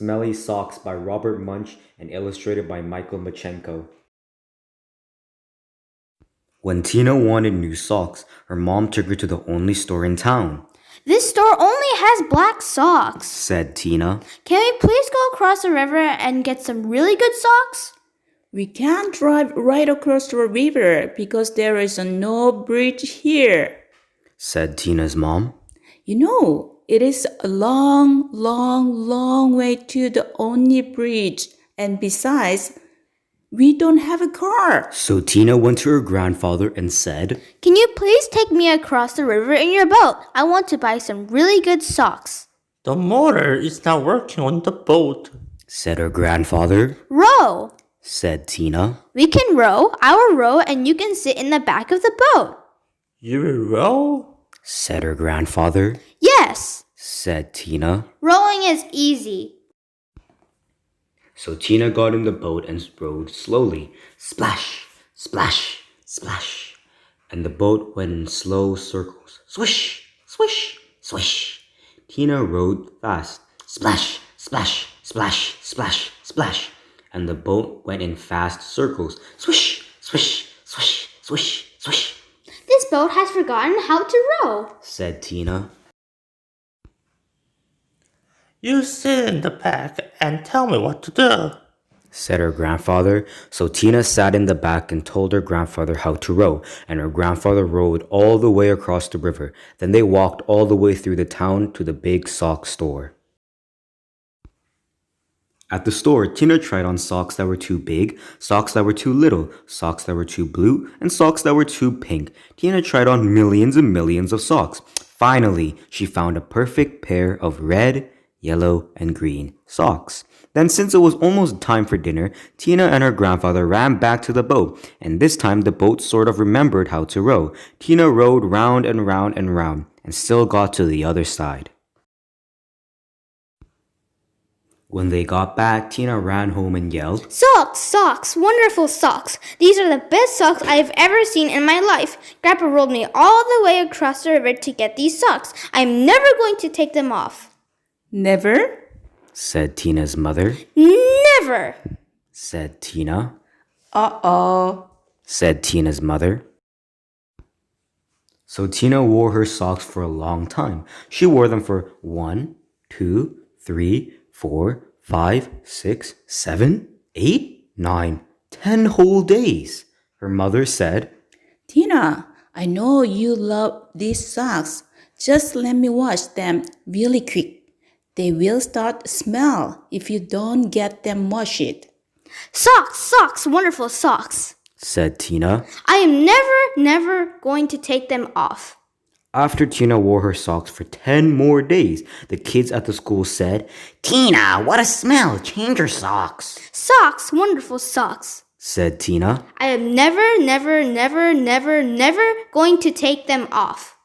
Smelly Socks by Robert Munch and illustrated by Michael Machenko. When Tina wanted new socks, her mom took her to the only store in town. This store only has black socks, said Tina. Can we please go across the river and get some really good socks? We can't drive right across the river because there is no bridge here, said Tina's mom. You know, it is a long, long, long way to the only bridge. And besides, we don't have a car. So Tina went to her grandfather and said, Can you please take me across the river in your boat? I want to buy some really good socks. The motor is not working on the boat, said her grandfather. Row, said Tina. We can row. I will row and you can sit in the back of the boat. You will row? said her grandfather. Yes, said Tina. Rowing is easy. So Tina got in the boat and rowed slowly. Splash, splash, splash. And the boat went in slow circles. Swish, swish, swish. Tina rowed fast. Splash, splash, splash, splash, splash. And the boat went in fast circles. Swish, swish, swish, swish, swish. This boat has forgotten how to row, said Tina. You sit in the back and tell me what to do, said her grandfather. So Tina sat in the back and told her grandfather how to row, and her grandfather rowed all the way across the river. Then they walked all the way through the town to the big sock store. At the store, Tina tried on socks that were too big, socks that were too little, socks that were too blue, and socks that were too pink. Tina tried on millions and millions of socks. Finally, she found a perfect pair of red, yellow, and green socks. Then, since it was almost time for dinner, Tina and her grandfather ran back to the boat, and this time the boat sort of remembered how to row. Tina rowed round and round and round, and still got to the other side. When they got back, Tina ran home and yelled, Socks, socks, wonderful socks. These are the best socks I have ever seen in my life. Grandpa rolled me all the way across the river to get these socks. I'm never going to take them off. Never? said Tina's mother. Never, said Tina. Uh-oh, said Tina's mother. So Tina wore her socks for a long time. She wore them for 1, 2, 3, 4, 5, 6, 7, 8, 9, 10 whole days. Her mother said, Tina, I know you love these socks. Just let me wash them really quick. They will start to smell if you don't get them washed. Socks, socks, wonderful socks, said Tina. I am never going to take them off. After Tina wore her socks for 10 more days, the kids at the school said, Tina, what a smell! Change your socks, Socks, wonderful socks, said Tina. I am never going to take them off.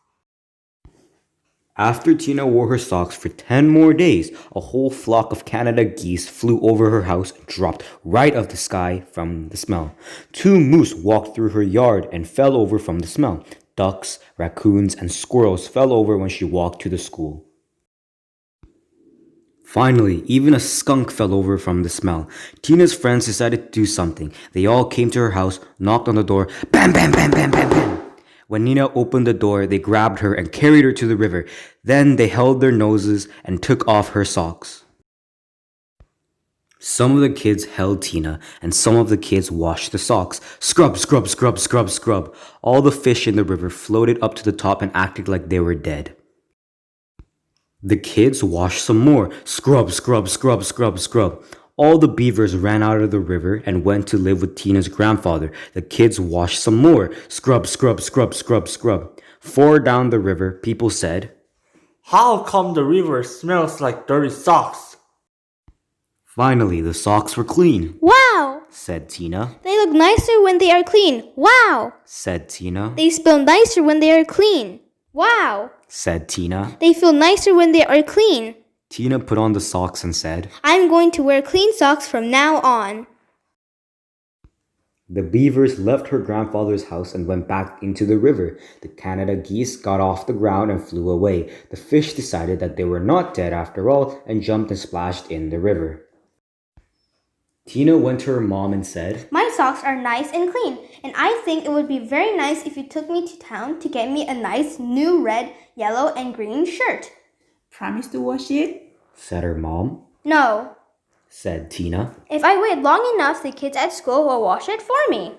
After Tina wore her socks for 10 more days, a whole flock of Canada geese flew over her house and dropped right out of the sky from the smell. 2 moose walked through her yard and fell over from the smell. Ducks, raccoons, and squirrels fell over when she walked to the school. Finally, even a skunk fell over from the smell. Tina's friends decided to do something. They all came to her house, knocked on the door, bam, bam, bam, bam, bam, bam. When Nina opened the door, they grabbed her and carried her to the river. Then they held their noses and took off her socks. Some of the kids held Tina, and some of the kids washed the socks. Scrub, scrub, scrub, scrub, scrub. All the fish in the river floated up to the top and acted like they were dead. The kids washed some more. Scrub, scrub, scrub, scrub, scrub. All the beavers ran out of the river and went to live with Tina's grandfather. The kids washed some more. Scrub, scrub, scrub, scrub, scrub. 4 down the river, people said, How come the river smells like dirty socks? Finally, the socks were clean, Wow, said Tina. they look nicer when they are clean. Wow, Said Tina. they smell nicer when they are clean. Wow, Said Tina. they feel nicer when they are clean. Tina put on the socks and said, I'm going to wear clean socks from now on. The beavers left her grandfather's house and went back into the river. The Canada geese got off the ground and flew away. The fish decided that they were not dead after all and jumped and splashed in the river. Tina went to her mom and said, My socks are nice and clean, and I think it would be very nice if you took me to town to get me a nice new red, yellow, and green shirt. Promise to wash it? said her mom. No. Said Tina. If I wait long enough, the kids at school will wash it for me.